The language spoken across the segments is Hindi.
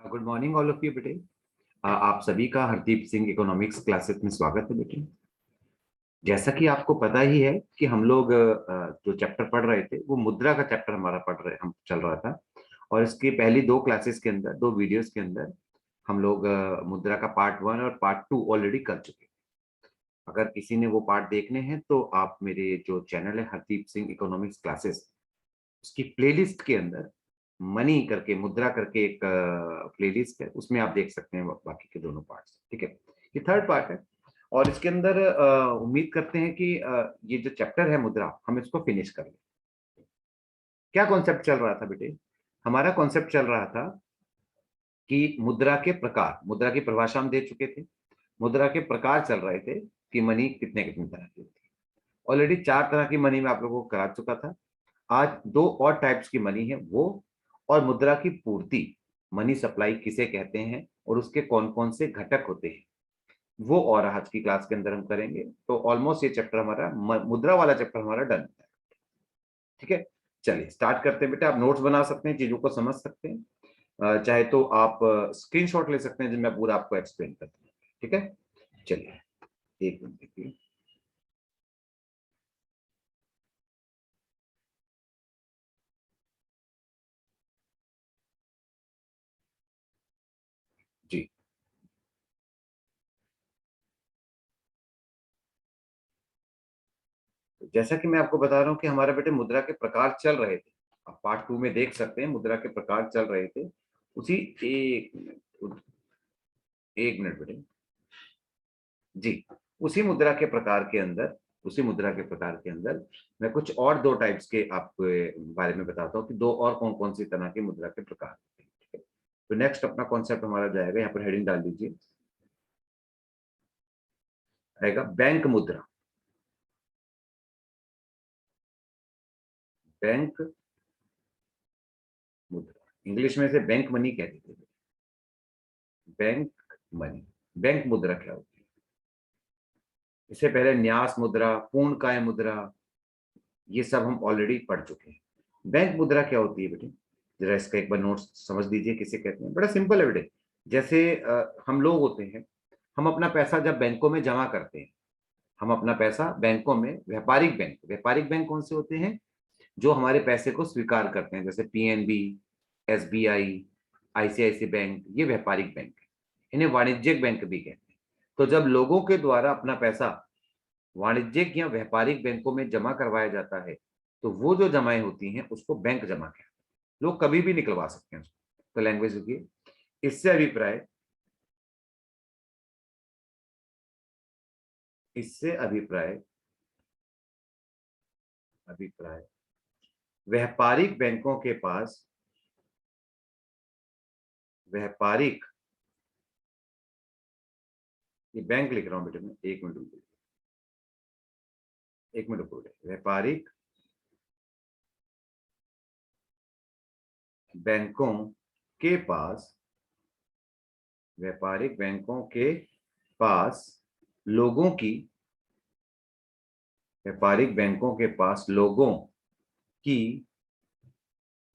Good morning all of you बेटे। आप सभी का हरदीप सिंह इकोनॉमिक्स क्लासेस में स्वागत है बेटे। जैसा कि आपको पता ही है कि हम लोग जो चैप्टर पढ़ रहे थे वो मुद्रा का चैप्टर हमारा पढ़ रहे हम चल रहा था। और इसकी पहली दो क्लासेस के अंदर, दो वीडियोस के अंदर हम लोग मुद्रा का पार्ट 1 और पार्ट 2 ऑलरेडी कर चुके हैं। अगर किसी ने वो पार्ट देखने हैं तो आप मेरे जो चैनल है हरदीप सिंह इकोनॉमिक्स क्लासेस, उसकी प्लेलिस्ट के अंदर मनी करके, मुद्रा करके एक प्लेलिस्ट है, उसमें आप देख सकते हैं बाकी के दोनों पार्ट्स। ठीक है, ये थर्ड पार्ट है और इसके अंदर उम्मीद करते हैं कि ये जो चैप्टर है मुद्रा, हम इसको फिनिश कर लें। क्या कॉन्सेप्ट चल रहा था बेटे? हमारा कॉन्सेप्ट चल रहा था कि मुद्रा के प्रकार, मुद्रा की परिभाषा हम दे चुके थे। मुद्रा के प्रकार चल रहे थे कि मनी कितने कितने तरह की होती है। ऑलरेडी 4 तरह की मनी मैं आप लोगों को करा चुका था। आज 2 और टाइप्स की मनी है वो, और मुद्रा की पूर्ति, मनी सप्लाई किसे कहते हैं और उसके कौन कौन से घटक होते हैं, वो और आज की क्लास के अंदर हम करेंगे। तो ऑलमोस्ट ये चैप्टर हमारा, मुद्रा वाला चैप्टर हमारा डन है। ठीक है, चलिए स्टार्ट करते हैं बेटा। आप नोट्स बना सकते हैं, चीजों को समझ सकते हैं, चाहे तो आप स्क्रीनशॉट ले सकते हैं, जिनमें मैं पूरा आपको एक्सप्लेन करता हूँ। ठीक है, चलिए एक मिनट देखिए। जी, तो जैसा कि मैं आपको बता रहा हूँ कि हमारे बेटे मुद्रा के प्रकार चल रहे थे। आप पार्ट 2 में देख सकते हैं मुद्रा के प्रकार चल रहे थे। उसी एक मिनट, एक मिनट बेटे। जी, उसी मुद्रा के प्रकार के अंदर, उसी मुद्रा के प्रकार के अंदर मैं कुछ और दो टाइप्स के आपको बारे में बताता हूँ कि दो और कौन कौन सी तरह के मुद्रा के प्रकार होते हैं। ठीक है, तो नेक्स्ट अपना कॉन्सेप्ट हमारा जाएगा, यहाँ पर हेडिंग डाल दीजिए, आएगा बैंक मुद्रा। बैंक मुद्रा, इंग्लिश में से बैंक मनी कहते थे। बैंक मनी, बैंक मुद्रा क्या होती है? इससे पहले न्यास मुद्रा, पूर्णकाय मुद्रा, ये सब हम ऑलरेडी पढ़ चुके हैं। बैंक मुद्रा क्या होती है बेटे? जरा इसका एक बार नोट्स समझ लीजिए किसे कहते हैं। बड़ा सिंपल है बेटे। जैसे हम लोग होते हैं, हम अपना पैसा जब बैंकों में जमा करते हैं, हम अपना पैसा बैंकों में, व्यापारिक बैंक कौन से होते हैं? जो हमारे पैसे को स्वीकार करते हैं, जैसे पीएनबी, एसबीआई, आईसीआईसी बैंक, ये व्यापारिक बैंक है। इन्हें वाणिज्यिक बैंक भी कहते हैं। तो जब लोगों के द्वारा अपना पैसा वाणिज्यिक या व्यापारिक बैंकों में जमा करवाया जाता है, तो वो जो जमाएं होती हैं उसको बैंक जमा कहते हैं। लोग कभी भी निकलवा सकते हैं उसको। तो लैंग्वेज देखिए, इससे अभिप्राय, इससे अभिप्राय, अभिप्राय व्यापारिक बैंकों के पास, व्यापारिक, ये बैंक लिख रहा हूं बेटे मैं, एक मिनट रुकिए, एक मिनट रुकिए। व्यापारिक बैंकों के पास, व्यापारिक बैंकों के पास लोगों की, व्यापारिक बैंकों के पास लोगों की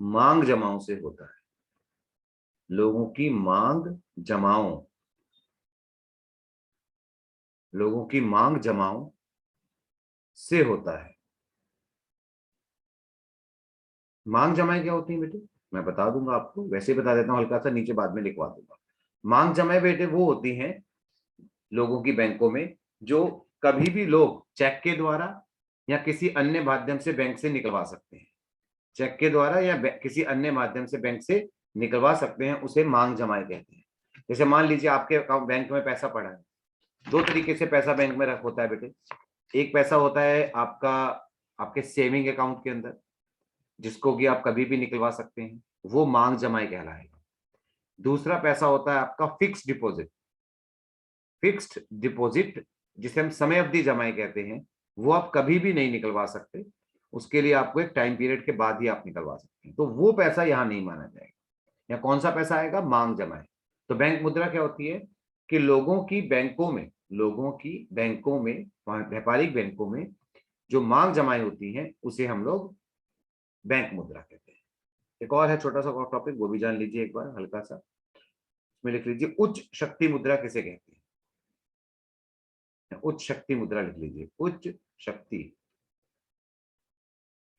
मांग जमाओं से होता है। लोगों की मांग जमाओं, लोगों की मांग जमाओं से होता है। मांग जमाएं क्या होती है बेटे? मैं बता दूंगा आपको, वैसे ही बता देता हूँ, हल्का सा नीचे बाद में लिखवा दूंगा। मांग जमाएं बेटे वो होती हैं लोगों की बैंकों में, जो कभी भी लोग चेक के द्वारा या किसी अन्य माध्यम से बैंक से निकलवा सकते हैं। चेक के द्वारा या किसी अन्य माध्यम से बैंक से निकलवा सकते हैं, उसे मांग जमाएं कहते हैं। जैसे मान लीजिए आपके अकाउंट, बैंक में पैसा पड़ा है। दो तरीके से पैसा बैंक में रख होता है बेटे। एक पैसा होता है आपका, आपके सेविंग अकाउंट के अंदर, जिसको कि आप कभी भी निकलवा सकते हैं, वो मांग जमाई कहलाएगा। दूसरा पैसा होता है आपका फिक्स डिपॉजिट। फिक्स्ड डिपॉजिट, जिसे हम समय अवधि जमाई कहते हैं, वो आप कभी भी नहीं निकलवा सकते। उसके लिए आपको एक टाइम पीरियड के बाद ही आप निकलवा सकते हैं, तो वो पैसा यहां नहीं माना जाएगा। या कौन सा पैसा आएगा? मांग जमाई। तो बैंक मुद्रा क्या होती है कि लोगों की बैंकों में, लोगों की बैंकों में, व्यापारिक बैंकों में जो मांग जमाई होती है उसे हम लोग बैंक मुद्रा कहते हैं। एक और है छोटा सा टॉपिक, वो भी जान लीजिए एक बार हल्का सा। इसमें लिख लीजिए उच्च शक्ति मुद्रा किसे कहते हैं, उच्च शक्ति मुद्रा लिख लीजिए, उच्च शक्ति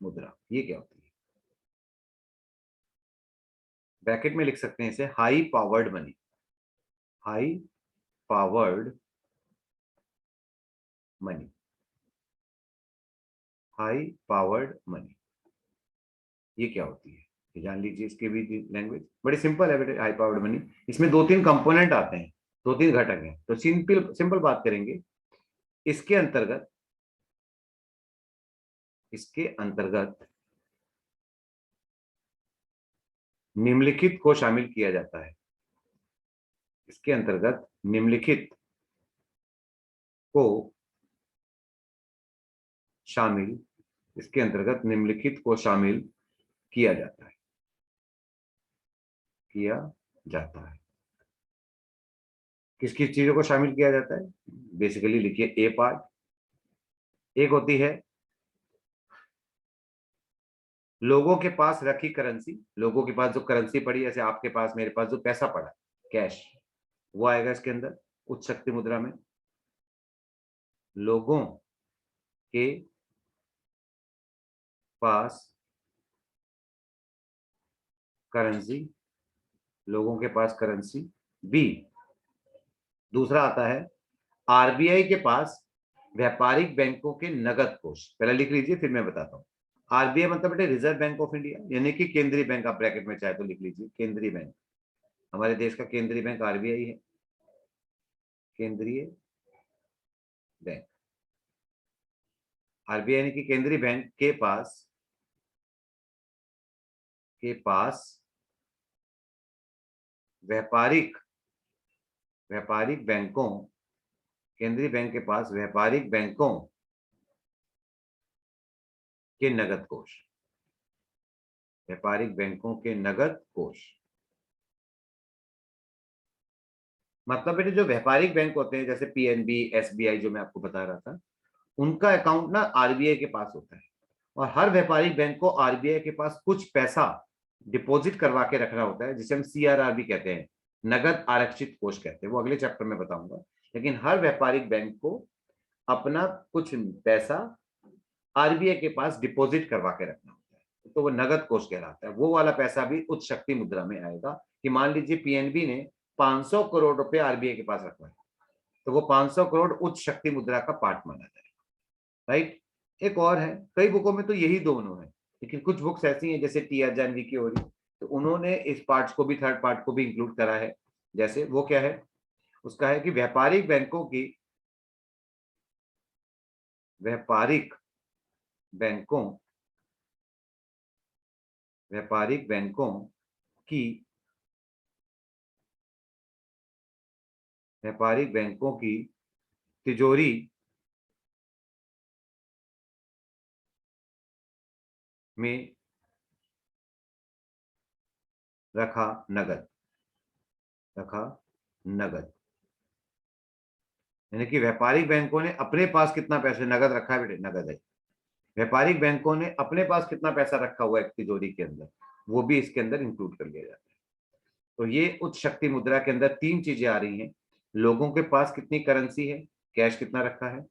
मुद्रा ये क्या होती है। ब्रैकेट में लिख सकते हैं इसे high powered money, high powered money, high powered money ये क्या होती है, ये जान लीजिए। इसके भी लैंग्वेज बड़ी सिंपल है बेटे, हाई पावर्ड मनी। इसमें दो तीन कंपोनेंट आते हैं, दो तीन घटक हैं, तो सिंपल सिंपल बात करेंगे। इसके अंतर्गत, इसके अंतर्गत निम्नलिखित को शामिल किया जाता है, इसके अंतर्गत निम्नलिखित को शामिल, इसके अंतर्गत निम्नलिखित को शामिल किया जाता है, किया जाता है। किस किस चीजों को शामिल किया जाता है, बेसिकली लिखिए ए पार्ट। एक होती है लोगों के पास रखी करेंसी, लोगों के पास जो करेंसी पड़ी, जैसे आपके पास मेरे पास जो पैसा पड़ा कैश, वो आएगा इसके अंदर उच्च शक्ति मुद्रा में। लोगों के पास करेंसी, लोगों के पास करेंसी। बी, दूसरा आता है आरबीआई के पास व्यापारिक बैंकों के नगद कोष। पहले लिख लीजिए फिर मैं बताता हूँ। आरबीआई मतलब बेटे रिजर्व बैंक ऑफ इंडिया, यानी कि केंद्रीय बैंक, आप ब्रैकेट में चाहे तो लिख लीजिए केंद्रीय बैंक। हमारे देश का केंद्रीय बैंक आरबीआई है, केंद्रीय बैंक। आरबीआई यानी कि केंद्रीय बैंक के पास, के पास व्यापारिक, व्यापारिक बैंकों, केंद्रीय बैंक के पास व्यापारिक बैंकों के नगद कोष, व्यापारिक बैंकों के नगद कोष। मतलब बेटे जो व्यापारिक बैंक होते हैं जैसे पीएनबी, एसबीआई जो मैं आपको बता रहा था, उनका अकाउंट ना आरबीआई के पास होता है, और हर व्यापारिक बैंक को आरबीआई के पास कुछ पैसा डिपॉजिट करवा के रखना होता है, जिसे हम सीआरआर भी कहते हैं, नगद आरक्षित कोष कहते हैं, वो अगले चैप्टर में बताऊंगा। लेकिन हर व्यापारिक बैंक को अपना कुछ पैसा आरबीआई के पास डिपॉजिट करवा के रखना होता है, तो वो नगद कोष कहलाता है। वो वाला पैसा भी उच्च शक्ति मुद्रा में आएगा। कि मान लीजिए पीएनबी ने 500 करोड़ रुपए आरबीआई के पास रखवा है, तो वो 500 करोड़ उच्च शक्ति मुद्रा का पार्ट माना जाएगा, राइट। एक और है, कई बुकों में तो यही दोनों है, लेकिन कुछ बुक्स ऐसी हैं जैसे टी आर जानवी की हो रही, तो उन्होंने इस पार्ट्स को भी, थर्ड पार्ट को भी इंक्लूड करा है। जैसे वो क्या है, उसका है कि व्यापारिक बैंकों की, व्यापारिक बैंकों, व्यापारिक बैंकों की, व्यापारिक बैंकों की तिजोरी में रखा नगद, रखा नगद, यानी कि व्यापारिक बैंकों ने अपने पास कितना पैसे नगद रखा है बेटे, नगद है। व्यापारिक बैंकों ने अपने पास कितना पैसा रखा हुआ है तिजोरी के अंदर, वो भी इसके अंदर इंक्लूड कर लिया जाता है। तो ये उच्च शक्ति मुद्रा के अंदर तीन चीजें आ रही हैं। लोगों के पास कितनी करेंसी है, कैश कितना रखा है,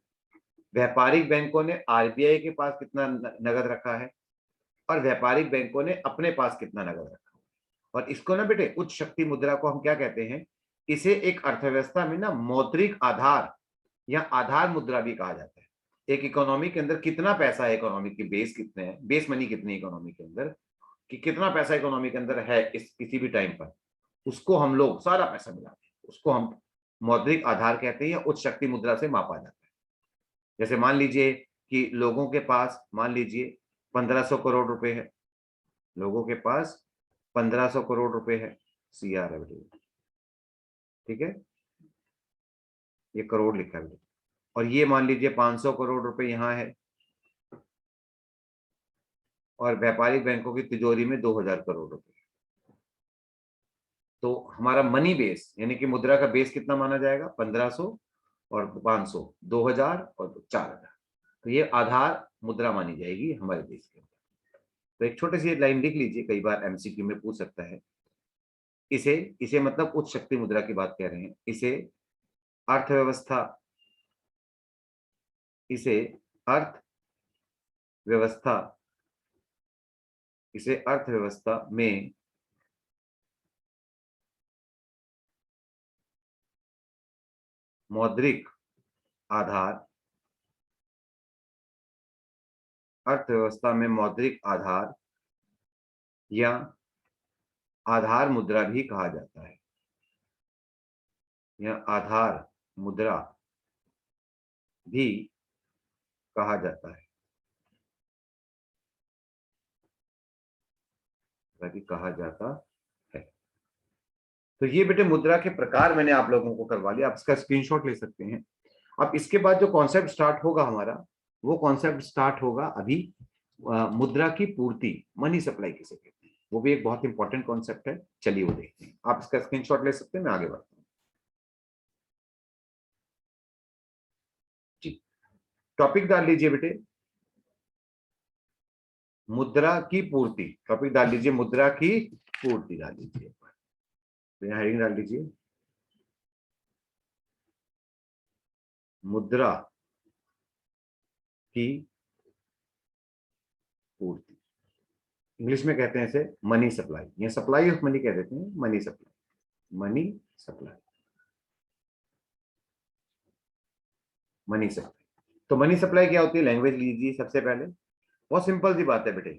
व्यापारिक बैंकों ने आरबीआई के पास कितना नगद रखा है, और व्यापारिक बैंकों ने अपने पास कितना नगद रखा है। और इसको ना बेटे उच्च शक्ति मुद्रा को हम क्या कहते हैं, इसे एक अर्थव्यवस्था में ना मौद्रिक आधार या आधार मुद्रा भी कहा जाता है। एक इकोनॉमी के अंदर कितना पैसा है, इकोनॉमी की बेस कितने हैं, बेस मनी कितनी है इकोनॉमी के अंदर, कि कितना पैसा इकोनॉमी के अंदर है इस किसी भी टाइम पर, उसको हम लोग सारा पैसा मिलाते हैं, उसको हम मौद्रिक आधार कहते हैं या उच्च शक्ति मुद्रा से मापा जाता है। जैसे मान लीजिए कि लोगों के पास मान लीजिए 1500 करोड़ रुपए है, लोगों के पास 1500 करोड़ रुपए है, सीआर है बेटे, ठीक है, ये करोड़ लिखा है। और ये मान लीजिए 500 करोड़ रुपए यहाँ है, और व्यापारिक बैंकों की तिजोरी में 2000 करोड़ रुपए। तो हमारा मनी बेस यानी कि मुद्रा का बेस कितना माना जाएगा, 1500 और 500, 2000 और 4000। तो ये आधार मुद्रा मानी जाएगी हमारे देश के अंदर। तो एक छोटी सी लाइन लिख लीजिए, कई बार एमसीक्यू में पूछ सकता है। इसे इसे मतलब उच्च शक्ति मुद्रा की बात कर रहे हैं। इसे अर्थव्यवस्था इसे अर्थव्यवस्था इसे अर्थव्यवस्था में मौद्रिक आधार अर्थव्यवस्था में मौद्रिक आधार या आधार मुद्रा भी कहा जाता है, या आधार मुद्रा भी कहा जाता है, कहा जाता है। तो ये बेटे मुद्रा के प्रकार मैंने आप लोगों को करवा लिया, आप इसका स्क्रीनशॉट ले सकते हैं। अब इसके बाद जो कॉन्सेप्ट स्टार्ट होगा हमारा, वो कॉन्सेप्ट स्टार्ट होगा अभी मुद्रा की पूर्ति, मनी सप्लाई किसे कहते हैं, वो भी एक बहुत इंपॉर्टेंट कॉन्सेप्ट है। चलिए वो देखते हैं, आप इसका स्क्रीनशॉट ले सकते हैं, मैं आगे बढ़ता हूँ जी। टॉपिक डाल लीजिए बेटे, मुद्रा की पूर्ति। टॉपिक डाल लीजिए, मुद्रा की पूर्ति डाल लीजिए, हेडिंग डाल लीजिए, मुद्रा की पूर्ति। इंग्लिश में कहते हैं इसे मनी सप्लाई, या सप्लाई ऑफ मनी कह देते हैं, money supply, money supply, money supply. तो मनी सप्लाई क्या होती है, लैंग्वेज लीजिए सबसे पहले। बहुत सिंपल सी बात है बेटे,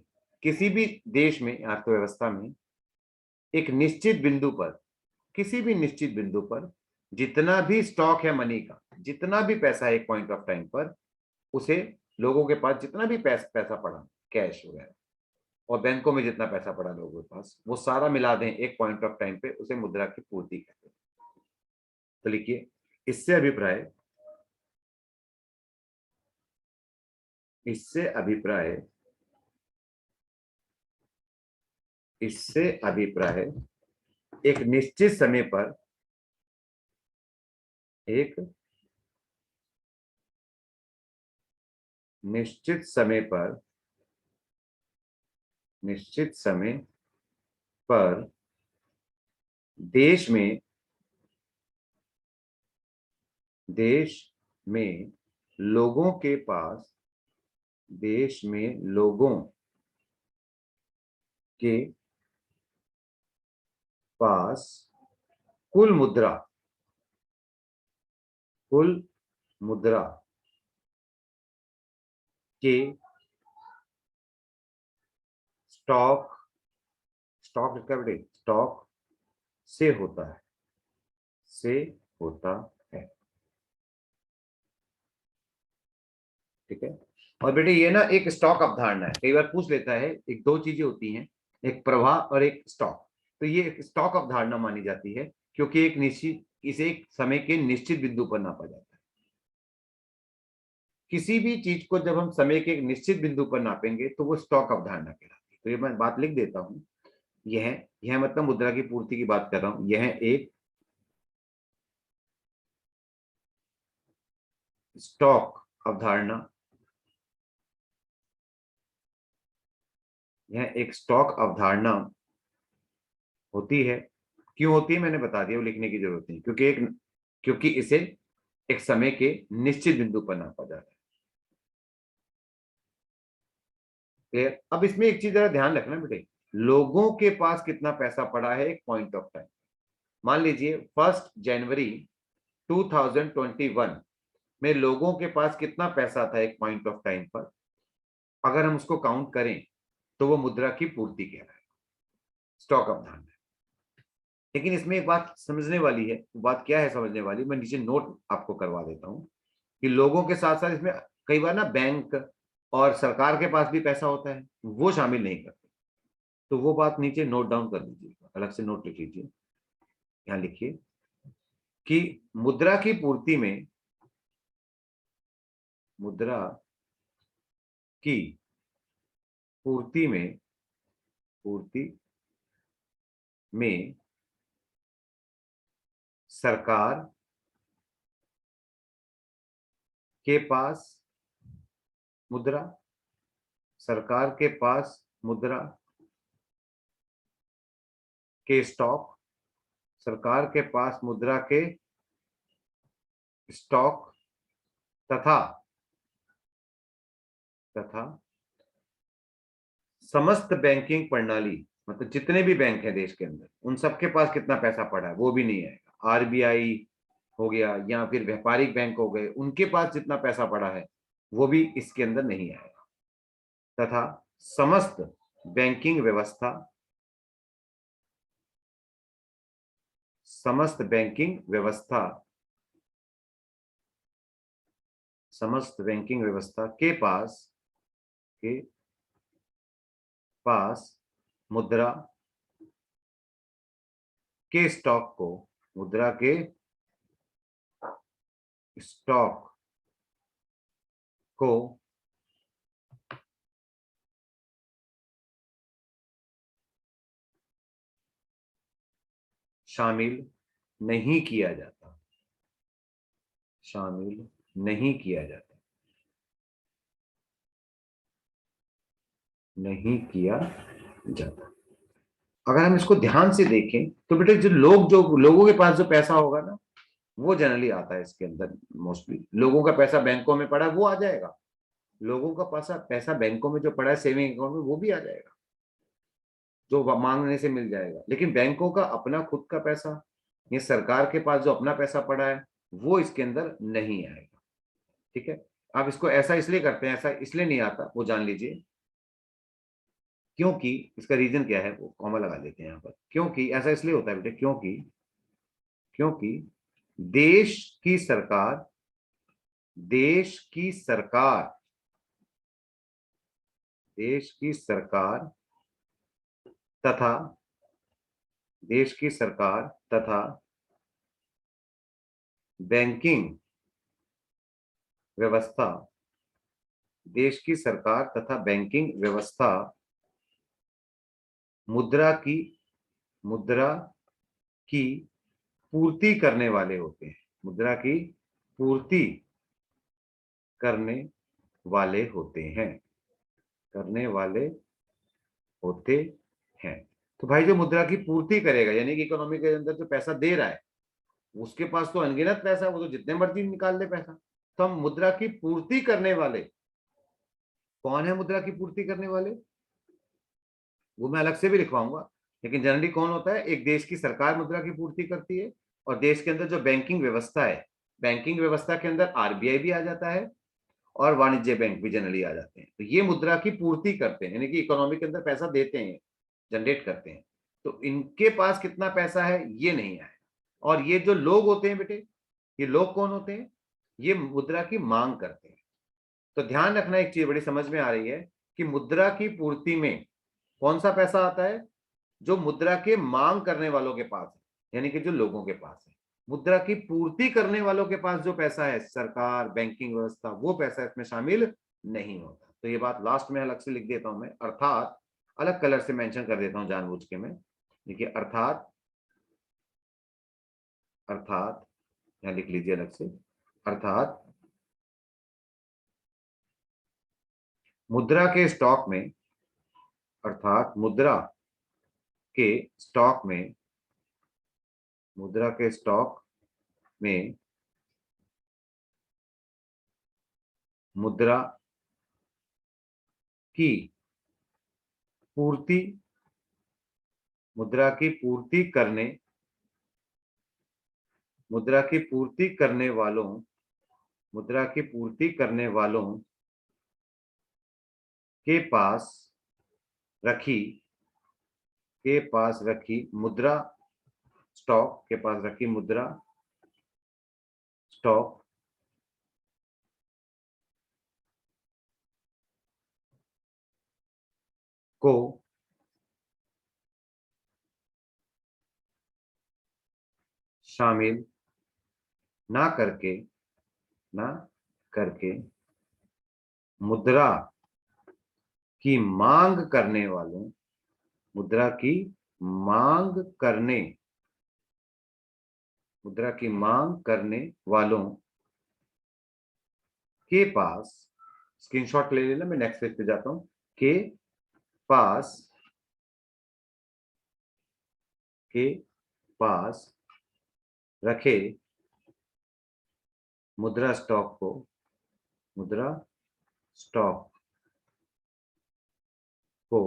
किसी भी देश में, अर्थव्यवस्था में, एक निश्चित बिंदु पर, किसी भी निश्चित बिंदु पर जितना भी स्टॉक है मनी का, जितना भी पैसा है एक पॉइंट ऑफ टाइम पर, उसे लोगों के पास जितना भी पैसा पड़ा, कैश वगैरह, और बैंकों में जितना पैसा पड़ा लोगों के पास, वो सारा मिला दें एक पॉइंट ऑफ टाइम पे, उसे मुद्रा की पूर्ति कहते हैं। तो लिखिए, इससे अभिप्राय इससे अभिप्राय इससे अभिप्राय एक निश्चित समय पर, एक निश्चित समय पर, निश्चित समय पर देश में, देश में लोगों के पास, देश में लोगों के पास कुल मुद्रा, कुल मुद्रा के स्टॉक, स्टॉक इसका बेटे स्टॉक से होता है, से होता है। ठीक है। और बेटे ये ना एक स्टॉक अवधारणा है, कई बार पूछ लेता है, एक दो चीजें होती हैं, एक प्रवाह और एक स्टॉक। तो ये एक स्टॉक अवधारणा मानी जाती है, क्योंकि एक निश्चित, इसे एक समय के निश्चित बिंदु पर नापा जाता है। किसी भी चीज को जब हम समय के एक निश्चित बिंदु पर नापेंगे तो वो स्टॉक अवधारणा कहलाती है। तो ये मैं बात लिख देता हूं, यह मतलब मुद्रा की पूर्ति की बात कर रहा हूं, यह एक स्टॉक अवधारणा, यह एक स्टॉक अवधारणा होती है। क्यों होती है मैंने बता दिया, वो लिखने की जरूरत नहीं, क्योंकि इसे एक समय के निश्चित बिंदु पर नापा जाता है। क्लियर। अब इसमें एक चीज जरा ध्यान रखना बेटे, लोगों के पास कितना पैसा पड़ा है एक पॉइंट ऑफ टाइम। मान लीजिए 1 जनवरी 2021 में लोगों के पास कितना पैसा था एक पॉइंट ऑफ टाइम पर, अगर हम उसको काउंट करें तो वो मुद्रा की पूर्ति कहलाए, स्टॉक अवधारणा है। लेकिन इसमें एक बात समझने वाली है, बात क्या है समझने वाली, मैं नीचे नोट आपको करवा देता हूं कि लोगों के साथ साथ इसमें कई बार ना बैंक और सरकार के पास भी पैसा होता है, वो शामिल नहीं करते। तो वो बात नीचे नोट डाउन कर लीजिए, अलग से नोट लिख लीजिए। यहां लिखिए कि मुद्रा की पूर्ति में, मुद्रा की पूर्ति में, पूर्ति में सरकार के पास मुद्रा, सरकार के पास मुद्रा के स्टॉक, सरकार के पास मुद्रा के स्टॉक तथा तथा समस्त बैंकिंग प्रणाली, मतलब जितने भी बैंक हैं देश के अंदर, उन सबके पास कितना पैसा पड़ा है वो भी नहीं आएगा। आरबीआई हो गया या फिर व्यापारिक बैंक हो गए, उनके पास जितना पैसा पड़ा है वो भी इसके अंदर नहीं आएगा। तथा समस्त बैंकिंग व्यवस्था, समस्त बैंकिंग व्यवस्था, समस्त बैंकिंग व्यवस्था के पास मुद्रा के स्टॉक को, मुद्रा के स्टॉक को शामिल नहीं किया जाता, शामिल नहीं किया जाता, नहीं किया जाता। अगर हम इसको ध्यान से देखें तो बेटे जो लोगों के पास जो पैसा होगा ना, वो जनरली आता है इसके अंदर। मोस्टली लोगों का पैसा बैंकों में पड़ा है वो आ जाएगा, लोगों का पैसा पैसा बैंकों में जो पड़ा है सेविंग अकाउंट में वो भी आ जाएगा, जो मांगने से मिल जाएगा। लेकिन बैंकों का अपना खुद का पैसा, ये सरकार के पास जो अपना पैसा पड़ा है वो इसके अंदर नहीं आएगा। ठीक है, आप इसको ऐसा इसलिए करते हैं, ऐसा इसलिए नहीं आता वो जान लीजिए, क्योंकि इसका रीजन क्या है वो कॉमा लगा देते हैं यहाँ पर। क्योंकि ऐसा इसलिए होता है बेटे, क्योंकि क्योंकि देश की सरकार, देश की सरकार, देश की सरकार तथा देश की सरकार तथा बैंकिंग व्यवस्था, देश की सरकार तथा बैंकिंग व्यवस्था मुद्रा की, मुद्रा की पूर्ति करने वाले होते हैं, मुद्रा की पूर्ति करने वाले होते हैं, करने वाले होते हैं। तो भाई जो मुद्रा की पूर्ति करेगा, यानी कि इकोनॉमी के अंदर जो पैसा दे रहा है, उसके पास तो अनगिनत पैसा है, वो तो जितने मर्जी निकाल दे पैसा। तो हम मुद्रा की पूर्ति करने वाले, कौन है मुद्रा की पूर्ति करने वाले, वो मैं अलग से भी लिखवाऊंगा। लेकिन जनरली कौन होता है, एक देश की सरकार मुद्रा की पूर्ति करती है, और देश के अंदर जो बैंकिंग व्यवस्था है, बैंकिंग व्यवस्था के अंदर आरबीआई भी आ जाता है और वाणिज्य बैंक भी जनरली आ जाते हैं। तो ये मुद्रा की पूर्ति करते हैं, यानी कि इकोनॉमी के अंदर पैसा देते हैं, जनरेट करते हैं। तो इनके पास कितना पैसा है ये नहीं आया। और ये जो लोग होते हैं बेटे, ये लोग कौन होते हैं, ये मुद्रा की मांग करते हैं। तो ध्यान रखना, एक चीज बड़ी समझ में आ रही है कि मुद्रा की पूर्ति में कौन सा पैसा आता है, जो मुद्रा के मांग करने वालों के पास है, यानी कि जो लोगों के पास है। मुद्रा की पूर्ति करने वालों के पास जो पैसा है, सरकार, बैंकिंग व्यवस्था, वो पैसा इसमें शामिल नहीं होता। तो ये बात लास्ट में अलग से लिख देता हूं मैं, अर्थात अलग कलर से मेंशन कर देता हूं जानबूझ के मैं। देखिए अर्थात, अर्थात यहां लिख लीजिए अलग से, अर्थात मुद्रा के स्टॉक में, अर्थात मुद्रा के स्टॉक में, मुद्रा के स्टॉक में मुद्रा की पूर्ति, मुद्रा की पूर्ति करने, मुद्रा की पूर्ति करने वालों, मुद्रा की पूर्ति करने वालों के पास रखी, के पास रखी मुद्रा स्टॉक, के पास रखी मुद्रा स्टॉक को शामिल ना करके, ना करके मुद्रा की मांग करने वालों, मुद्रा की मांग करने, मुद्रा की मांग करने वालों के पास, स्क्रीनशॉट ले लेना, मैं नेक्स्ट पेज पे जाता हूं, के पास, के पास रखे मुद्रा स्टॉक को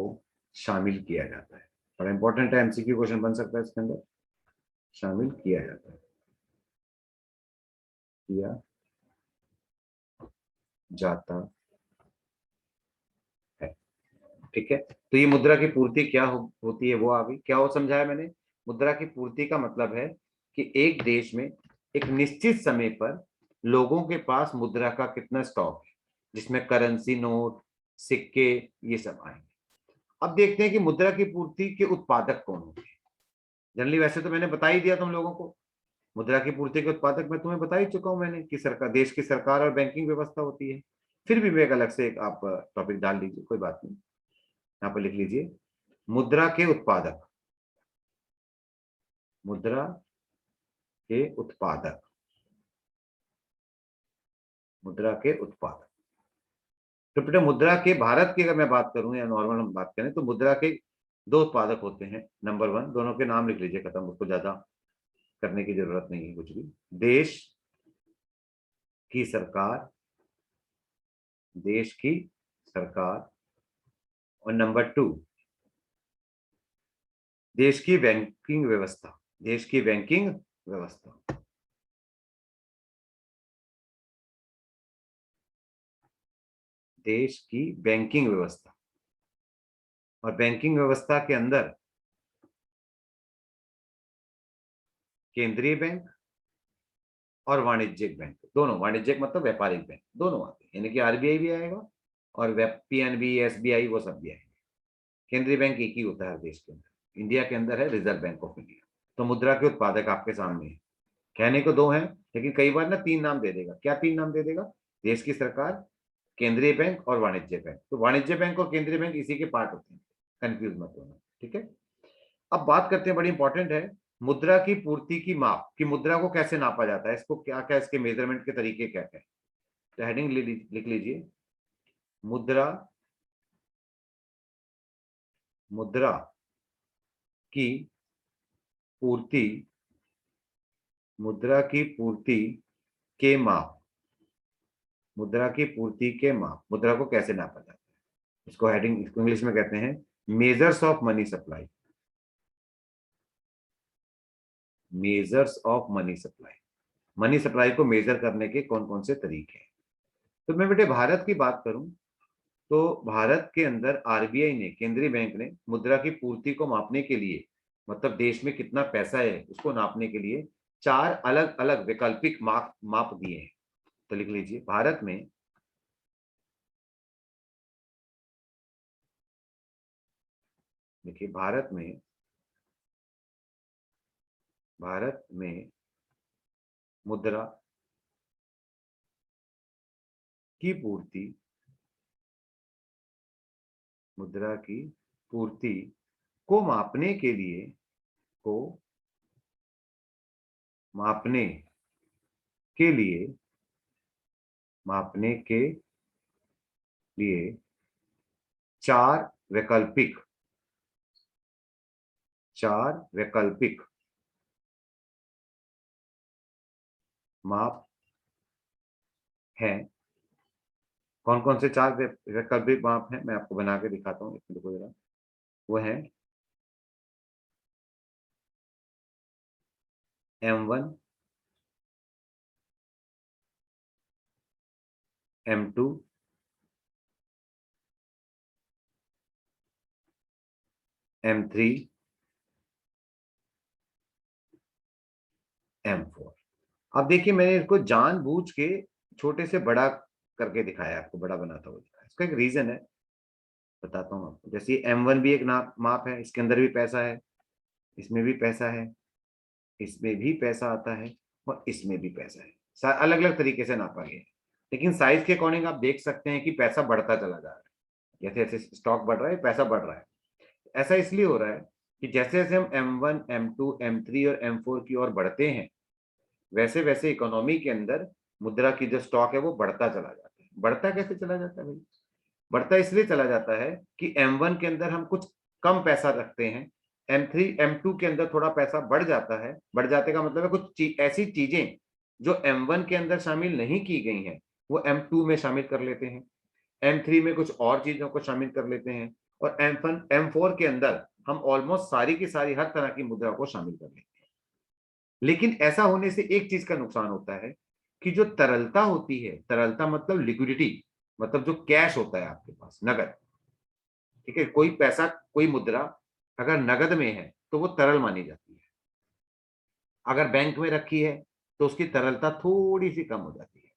शामिल किया जाता है। बड़ा इंपॉर्टेंट है, एमसीक्यू क्वेश्चन बन सकता है इसके अंदर। शामिल किया जाता है, किया जाता है। ठीक है, तो ये मुद्रा की पूर्ति क्या होती है वो आ गई। क्या हो समझाया मैंने? मुद्रा की पूर्ति का मतलब है कि एक देश में एक निश्चित समय पर लोगों के पास मुद्रा का कितना स्टॉक है, जिसमें करेंसी, नोट, सिक्के, ये सब आएंगे। अब देखते हैं कि मुद्रा की पूर्ति के उत्पादक कौन होते हैं। जनरली वैसे तो मैंने बता ही दिया तुम लोगों को, मुद्रा की पूर्ति के उत्पादक मैं तुम्हें बता ही चुका हूं मैंने, कि सरकार, देश की सरकार और बैंकिंग व्यवस्था होती है। फिर भी मैं एक अलग से एक आप टॉपिक डाल लीजिए, कोई बात नहीं, यहाँ पर लिख लीजिए मुद्रा के उत्पादक। मुद्रा के उत्पादक, मुद्रा के उत्पादक। तो बेटा मुद्रा के, भारत की अगर मैं बात करूं या नॉर्मल हम बात करें, तो मुद्रा के दो उत्पादक होते हैं। नंबर वन, दोनों के नाम लिख लीजिए, खत्म, उसको ज्यादा करने की जरूरत नहीं है कुछ भी। देश की सरकार, देश की सरकार, और नंबर टू, देश की बैंकिंग व्यवस्था, देश की बैंकिंग व्यवस्था। देश की बैंकिंग व्यवस्था, और बैंकिंग व्यवस्था के अंदर केंद्रीय बैंक और वाणिज्यिक बैंक, दोनों, वाणिज्यिक मतलब व्यापारिक बैंक, दोनों आते हैं, यानी कि आरबीआई भी आएगा और पीएनबी, एसबीआई, वो सब भी आएंगे। केंद्रीय बैंक एक ही होता है हर देश के अंदर, इंडिया के अंदर है रिजर्व बैंक ऑफ इंडिया। तो मुद्रा के उत्पादक आपके सामने है, कहने को दो हैं लेकिन कई बार ना तीन नाम दे देगा। क्या तीन नाम दे देगा? देश की सरकार, केंद्रीय बैंक और वाणिज्य बैंक। तो वाणिज्य बैंक और केंद्रीय बैंक इसी के पार्ट होते हैं, कंफ्यूज मत होना। ठीक है, अब बात करते हैं, बड़ी इंपॉर्टेंट है, मुद्रा की पूर्ति की माप, कि मुद्रा को कैसे नापा जाता है, इसको क्या क्या, इसके मेजरमेंट के तरीके क्या क्या है। तो हेडिंग लिख लीजिए, मुद्रा, मुद्रा की पूर्ति, मुद्रा की पूर्ति के माप, मुद्रा की पूर्ति के माप, मुद्रा को कैसे नापा जाता है, इसको हेडिंग, इसको इंग्लिश में कहते हैं measures of money supply. Measures of money supply, money supply को मेजर करने के कौन कौन से तरीके हैं। तो मैं बेटे भारत की बात करूं, तो भारत के अंदर आरबीआई ने, केंद्रीय बैंक ने, मुद्रा की पूर्ति को मापने के लिए, मतलब देश में कितना पैसा है उसको नापने के लिए, चार अलग अलग वैकल्पिक माप माप दिए हैं। तो लिख लीजिए, भारत में, देखिए भारत में मुद्रा की पूर्ति, मुद्रा की पूर्ति को मापने के लिए, को मापने के लिए, मापने के लिए चार वैकल्पिक, चार वैकल्पिक माप हैं। कौन कौन से चार वैकल्पिक माप हैं, मैं आपको बना के दिखाता हूँ, इसमें देखो जरा। वो है M1, M2, M3, M4। अब देखिए मैंने इसको जानबूझ के छोटे से बड़ा करके दिखाया, आपको बड़ा बनाता हुआ दिखाया। इसका एक रीजन है, बताता हूँ आपको। जैसे M1 भी एक माप है, इसके अंदर भी पैसा है, इसमें भी पैसा है, इसमें भी पैसा आता है, और इसमें भी पैसा है। अलग अलग तरीके से नापा गया है, लेकिन साइज के अकॉर्डिंग आप देख सकते हैं कि पैसा बढ़ता चला जा रहा है। जैसे जैसे स्टॉक बढ़ रहा है, पैसा बढ़ रहा है। ऐसा इसलिए हो रहा है कि जैसे जैसे हम M1, M2, M3 और M4 की ओर बढ़ते हैं, वैसे वैसे इकोनॉमी के अंदर मुद्रा की जो स्टॉक है वो बढ़ता चला जाता है। बढ़ता कैसे चला जाता है भाई? बढ़ता इसलिए चला जाता है कि M1 के अंदर हम कुछ कम पैसा रखते हैं, M2 के अंदर थोड़ा पैसा बढ़ जाता है। बढ़ जाते का मतलब है कुछ ऐसी चीजें जो M1 के अंदर शामिल नहीं की गई हैं वो M2 में शामिल कर लेते हैं। M3 में कुछ और चीजों को शामिल कर लेते हैं, और M4 के अंदर हम ऑलमोस्ट सारी की सारी हर तरह की मुद्रा को शामिल कर लेते हैं। लेकिन ऐसा होने से एक चीज का नुकसान होता है कि जो तरलता होती है, तरलता मतलब लिक्विडिटी, मतलब जो कैश होता है आपके पास, नगद, ठीक है, कोई पैसा कोई मुद्रा अगर नगद में है तो वो तरल मानी जाती है। अगर बैंक में रखी है तो उसकी तरलता थोड़ी सी कम हो जाती है,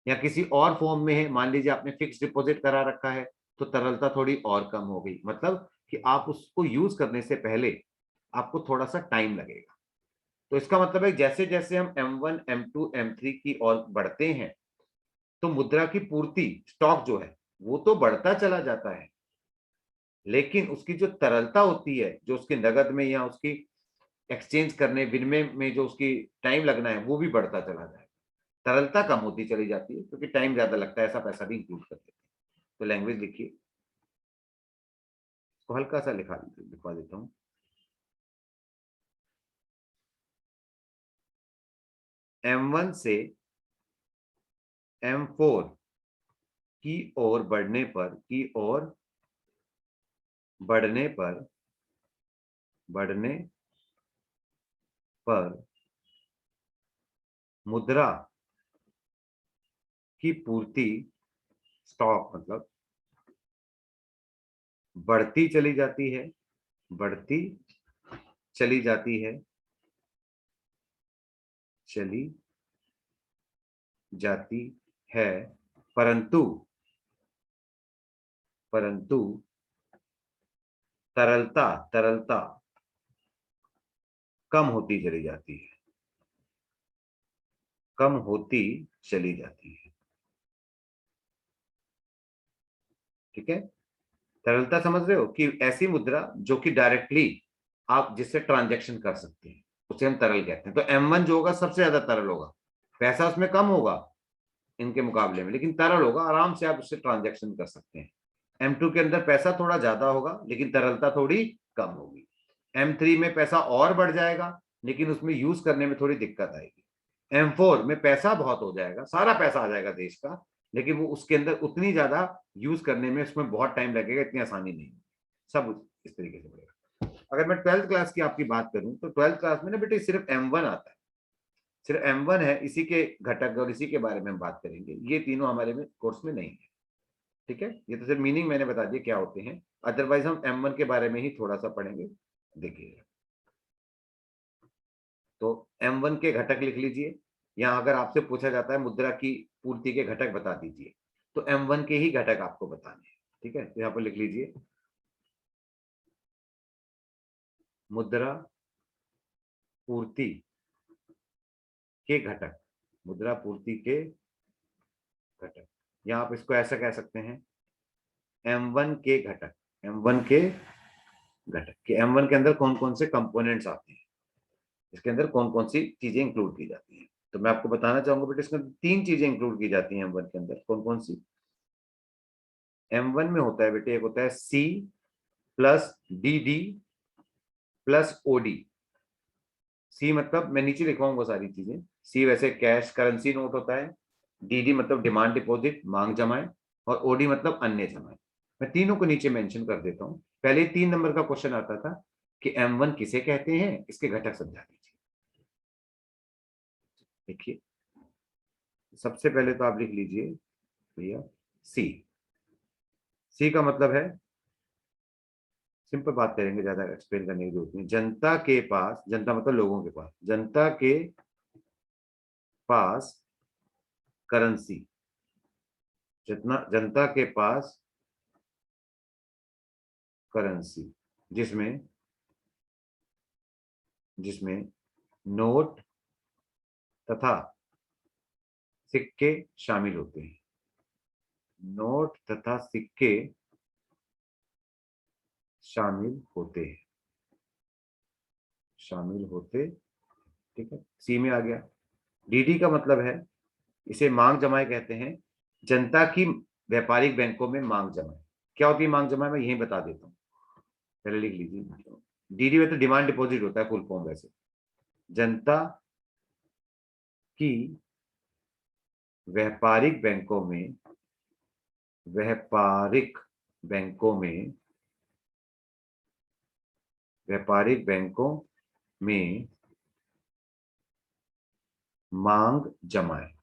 या किसी और फॉर्म में है, मान लीजिए आपने फिक्स डिपॉजिट करा रखा है तो तरलता थोड़ी और कम हो गई, मतलब कि आप उसको यूज करने से पहले आपको थोड़ा सा टाइम लगेगा। तो इसका मतलब है जैसे जैसे हम M1 M2 M3 की ओर बढ़ते हैं तो मुद्रा की पूर्ति, स्टॉक जो है वो तो बढ़ता चला जाता है, लेकिन उसकी जो तरलता होती है, जो उसके नगद में या उसकी एक्सचेंज करने विनिमय में जो उसकी टाइम लगना है वो भी बढ़ता चला जाएगा। तरलता कम होती चली जाती है क्योंकि टाइम ज्यादा लगता है, ऐसा पैसा भी इंक्लूड कर देते हैं। तो लैंग्वेज लिखिए, इसको हल्का सा लिखवा देता हूँ। M1 से M4 की ओर बढ़ने पर मुद्रा की पूर्ति, स्टॉक मतलब, बढ़ती चली जाती है, बढ़ती चली जाती है, चली जाती है, परंतु परंतु तरलता तरलता कम होती चली जाती है, कम होती चली जाती है। ठीक है, तरलता समझ रहे हो कि ऐसी मुद्रा जो कि डायरेक्टली आप जिससे ट्रांजैक्शन कर सकते हैं उसे हम तरल कहते हैं। तो M1 जो होगा सबसे ज्यादा तरल होगा, पैसा उसमें कम होगा इनके मुकाबले में, लेकिन तरल होगा, आराम से आप उससे ट्रांजैक्शन कर सकते हैं। M2 के अंदर पैसा थोड़ा ज्यादा होगा लेकिन तरलता थोड़ी कम होगी। M3 में पैसा और बढ़ जाएगा लेकिन उसमें यूज करने में थोड़ी दिक्कत आएगी। M4 में पैसा बहुत हो जाएगा, सारा पैसा आ जाएगा देश का, लेकिन वो उसके अंदर उतनी ज्यादा यूज करने में उसमें बहुत टाइम लगेगा, इतनी आसानी नहीं। सब इस तरीके से बढ़ेगा। अगर मैं 12th क्लास की आपकी बात करूं तो 12th क्लास में ना बेटे सिर्फ M1 आता है, सिर्फ M1 है, इसी के घटक और इसी के बारे में हम बात करेंगे, ये तीनों हमारे में कोर्स में नहीं है। ठीक है, ये तो सिर्फ मीनिंग मैंने बता दिया क्या होते हैं, अदरवाइज हम M1 के बारे में ही थोड़ा सा पढ़ेंगे। देखिए, तो M1 के घटक लिख लीजिए, या अगर आपसे पूछा जाता है मुद्रा की पूर्ति के घटक बता दीजिए तो M1 के ही घटक आपको बताने हैं। ठीक है, तो यहाँ पर लिख लीजिए मुद्रा पूर्ति के घटक, मुद्रा पूर्ति के घटक, या आप इसको ऐसा कह सकते हैं M1 के घटक, M1 के घटक कि M1 के अंदर कौन कौन से कंपोनेंट्स आते हैं, इसके अंदर कौन कौन सी चीजें इंक्लूड की जाती हैं। तो मैं आपको बताना चाहूंगा बेटे इसमें तीन चीजें इंक्लूड की जाती हैं M1 के अंदर। कौन कौन सी? M1 में होता है बेटे, एक होता है C plus DD plus OD। सी मतलब मैं नीचे लिखवाऊंगा सारी चीजें। सी वैसे कैश करेंसी नोट होता है, DD मतलब डिमांड डिपॉजिट मांग जमाएं, और OD मतलब अन्य जमाएं। मैं तीनों को नीचे मेंशन कर देता हूं। पहले 3 नंबर का क्वेश्चन आता था कि M1 किसे कहते हैं, इसके घटक समझा दीजिए। देखिए, सबसे पहले तो आप लिख लीजिए भैया सी। सी का मतलब है, सिंपल बात करेंगे, ज्यादा एक्सप्लेन करने की जरूरत नहीं। जनता के पास, जनता मतलब लोगों के पास, जनता के पास करेंसी, जितना जनता के पास करेंसी जिसमें जिसमें नोट तथा सिक्के शामिल होते हैं, नोट तथा सिक्के शामिल होते हैं, शामिल होते। ठीक है, सी में आ गया। DD का मतलब है, इसे मांग जमाए कहते हैं, जनता की व्यापारिक बैंकों में मांग जमाए। क्या होती है मांग जमाए, मैं यही बता देता हूँ, पहले लिख लीजिए। डीडी में तो डिमांड डिपॉजिट होता है फुल फॉर्म वैसे। जनता की व्यापारिक बैंकों में, व्यापारिक बैंकों में, व्यापारिक बैंकों में मांग जमाएं।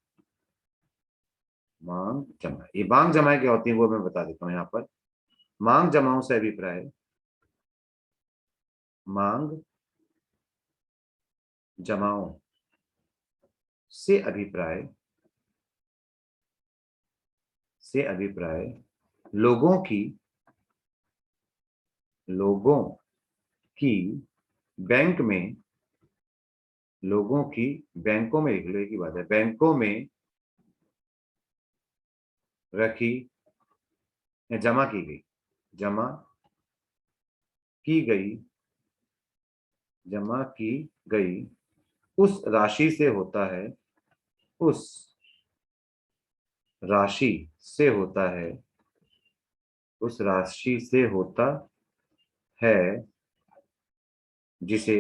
मांग जमाएं, ये मांग जमाएं क्या होती है वो मैं बता देता हूं यहाँ पर। मांग जमाओं से अभिप्राय, मांग जमाओं से अभिप्राय, से अभिप्राय लोगों की, लोगों की बैंक में, लोगों की बैंकों में, लिख लो एक ही बात है, बैंकों में रखी या जमा की गई, जमा की गई, जमा की गई उस राशि से होता है, उस राशि से होता है, उस राशि से होता है जिसे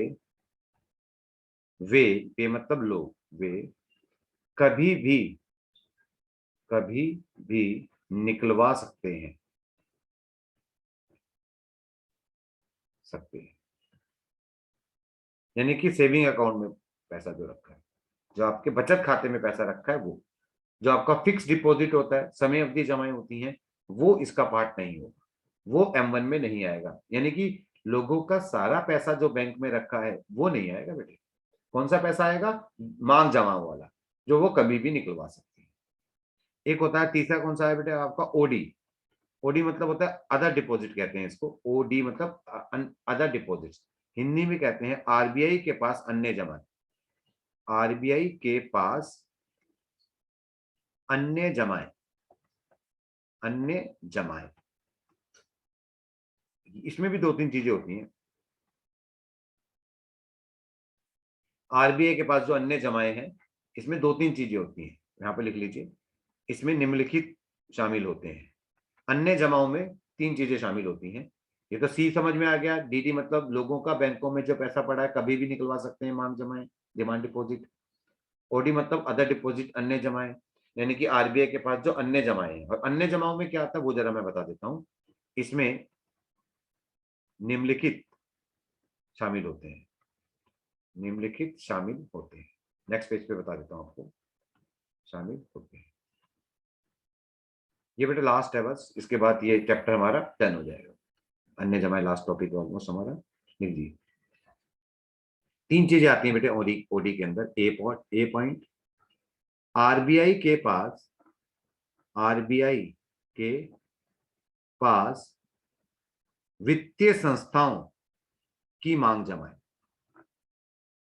वे मतलब लोग, वे कभी भी, कभी भी निकलवा सकते हैं, सकते हैं। यानी कि सेविंग अकाउंट में पैसा जो रखा है, जो आपके बचत खाते में पैसा रखा है, वो जो आपका फिक्स डिपॉजिट होता है, समय अवधि जमाएं होती हैं, वो इसका पार्ट नहीं होगा, वो M1 में नहीं आएगा। यानी कि लोगों का सारा पैसा जो बैंक में रखा है वो नहीं आएगा बेटे। कौन सा पैसा आएगा? मांग जमाओ वाला, जो वो कभी भी निकलवा सकते हैं। एक होता है तीसरा, कौन सा है बेटे आपका? ओडी। ओडी मतलब होता है अदर डिपॉजिट कहते हैं इसको। ओडी मतलब अदर डिपॉजिट, हिंदी में कहते हैं आरबीआई के पास अन्य जमा। आरबीआई के पास अन्य जमाएं, अन्य जमाएं, इसमें भी दो तीन चीजें होती हैं। आरबीआई के पास जो अन्य जमाएं हैं, इसमें दो तीन चीजें होती हैं, यहां पर लिख लीजिए। इसमें निम्नलिखित शामिल होते हैं। अन्य जमाओं में तीन चीजें शामिल होती हैं। ये तो सी समझ में आ गया। डीडी मतलब लोगों का बैंकों में जो पैसा पड़ा है कभी भी निकलवा सकते हैं, मांग जमाएं, डिमांड डिपॉजिट। ओडी मतलब अदर डिपॉजिट, अन्य जमाएं, यानी कि आरबीआई के पास जो अन्य जमाएं हैं। और अन्य जमाओं में क्या आता है वो जरा मैं बता देता हूं। इसमें निम्नलिखित शामिल होते हैं, निम्नलिखित शामिल होते हैं। नेक्स्ट पेज पे बता देता हूं आपको, शामिल होते हैं। ये बेटा लास्ट है, बस इसके बाद ये चैप्टर हमारा डन हो जाएगा। अन्य जमाएं लास्ट टॉपिक ऑलमोस्ट हमारा। लिख दीजिए। तीन चीजें आती हैं बेटे ओडी, ओडी के अंदर। ए पॉइंट, आरबीआई के पास, आरबीआई के पास वित्तीय संस्थाओं की मांग जमाएं।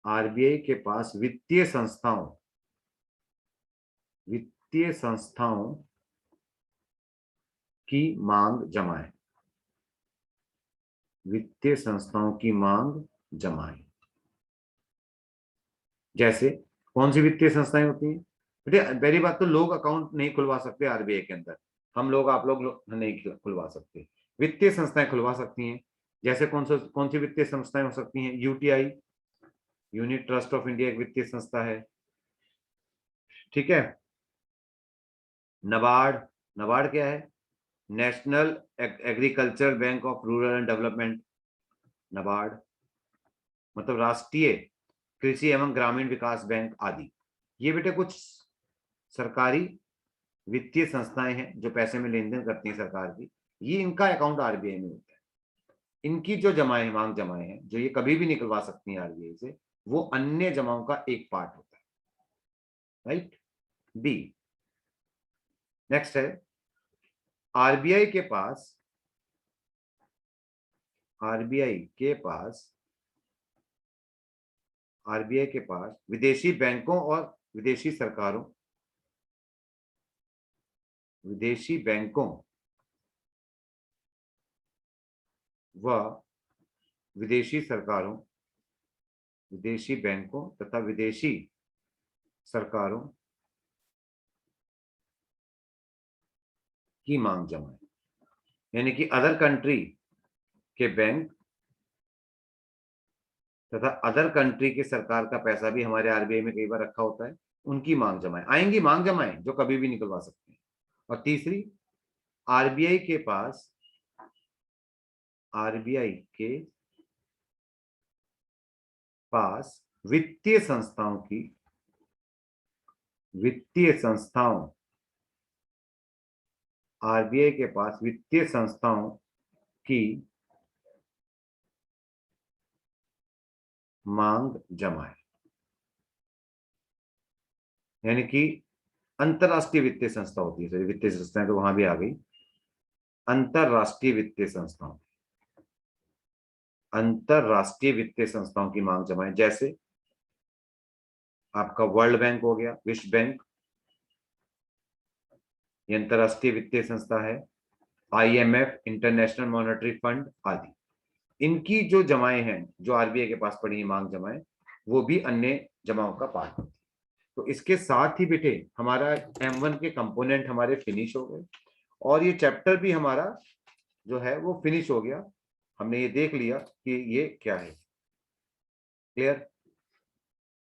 आरबीआई के पास वित्तीय संस्थाओं, वित्तीय संस्थाओं की मांग जमाएं, वित्तीय संस्थाओं की मांग जमाएं। जैसे कौन सी वित्तीय संस्थाएं होती हैं बेटे? पहली बात तो लोग अकाउंट नहीं खुलवा सकते आरबीआई के अंदर। हम लोग, आप लोग नहीं खुलवा सकते। वित्तीय संस्थाएं खुलवा सकती हैं। जैसे कौन सी वित्तीय संस्थाएं हो सकती हैं? UTI, unit trust of India, एक वित्तीय संस्था है। ठीक है। नबार्ड, नबार्ड क्या है? National agriculture bank of rural and development, NABARD मतलब राष्ट्रीय कृषि एवं ग्रामीण विकास बैंक आदि। ये बेटे कुछ सरकारी वित्तीय संस्थाएं हैं जो पैसे में लेन देन करती हैं सरकार की। ये इनका अकाउंट आरबीआई में होता है। इनकी जो जमाएं, मांग जमाएं हैं, जो ये कभी भी निकलवा सकती हैं आरबीआई से, वो अन्य जमाओं का एक पार्ट होता है। राइट। बी, नेक्स्ट है आरबीआई के पास, आरबीआई के पास, आरबीआई के पास विदेशी बैंकों और विदेशी सरकारों, विदेशी बैंकों व विदेशी सरकारों, विदेशी बैंकों तथा विदेशी सरकारों की मांग जमाएं। यानी कि अदर कंट्री के बैंक तथा अदर कंट्री के सरकार का पैसा भी हमारे आरबीआई में कई बार रखा होता है, उनकी मांग जमाएं आएंगी, मांग जमाएं जो कभी भी निकलवा सकते हैं। और तीसरी, आरबीआई के पास, आरबीआई के पास वित्तीय संस्थाओं की, वित्तीय संस्थाओं, आरबीआई के पास वित्तीय संस्थाओं की मांग जमाए, यानी कि अंतरराष्ट्रीय वित्तीय संस्था होती है, सॉरी वित्तीय संस्थाएं तो वहां भी आ गई, अंतरराष्ट्रीय वित्तीय संस्थाओं, अंतरराष्ट्रीय वित्तीय संस्थाओं की मांग जमाए, जैसे आपका वर्ल्ड बैंक हो गया, विश्व बैंक, ये अंतरराष्ट्रीय वित्तीय संस्था है, आईएमएफ, इंटरनेशनल मॉनेटरी फंड आदि। इनकी जो जमाएं हैं, जो आरबीआई के पास पड़ी है मांग जमाएं, वो भी अन्य जमाओं का पार्ट होती है। तो इसके साथ ही बेटे हमारा M1 के कंपोनेंट हमारे फिनिश हो गए, और ये चैप्टर भी हमारा जो है वो फिनिश हो गया। हमने ये देख लिया कि ये क्या है। क्लियर?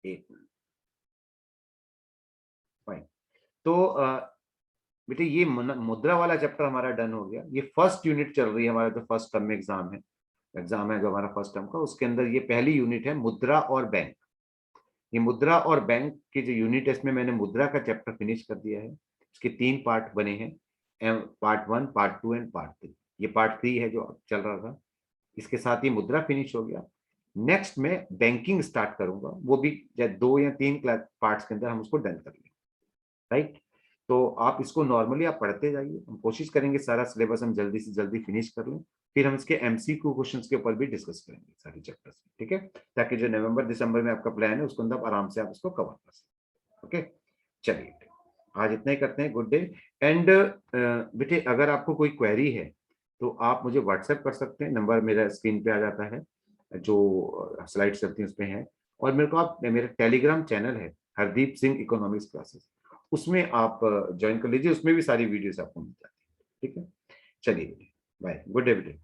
एक मिनट, फाइन। तो बेटे ये मुद्रा वाला चैप्टर हमारा डन हो गया। ये फर्स्ट यूनिट चल रही है हमारा, जो फर्स्ट टर्म में एग्जाम है जो हमारा फर्स्ट टर्म का, उसके अंदर ये पहली यूनिट है मुद्रा और बैंक। ये मुद्रा और बैंक की जो यूनिट है, इसमें मैंने मुद्रा का चैप्टर फिनिश कर दिया है। इसके 3 पार्ट बने हैं, पार्ट 1, पार्ट 2 एंड पार्ट 3। ये पार्ट 3 है जो चल रहा था। इसके साथ ही मुद्रा फिनिश हो गया। नेक्स्ट में बैंकिंग स्टार्ट करूंगा, वो भी 2 या 3 पार्ट्स के अंदर हम उसको डन कर लेंगे। राइट? तो आप इसको नॉर्मली आप पढ़ते जाइए, हम कोशिश करेंगे सारा सिलेबस हम जल्दी से जल्दी फिनिश कर लें, फिर हम इसके एमसीक्यू क्वेश्चंस के ऊपर भी डिस्कस करेंगे सारे चैप्टर्स। ठीक है? ताकि जो नवंबर दिसंबर में आपका प्लान है उसके अंदर आराम से आप इसको कवर कर सकें। ओके, चलिए आज इतना ही करते हैं। Good day. एंड बेटे अगर आपको कोई क्वेरी है तो आप मुझे व्हाट्सएप कर सकते हैं, नंबर मेरा स्क्रीन पे आ जाता है, जो स्लाइड्स चलती हैं उस पर है। और मेरे को आप, मेरा टेलीग्राम चैनल है हरदीप सिंह इकोनॉमिक्स क्लासेस, उसमें आप ज्वाइन कर लीजिए, उसमें भी सारी वीडियोस आपको मिल जाती है। ठीक है? चलिए, बाय, गुड डे बेटे।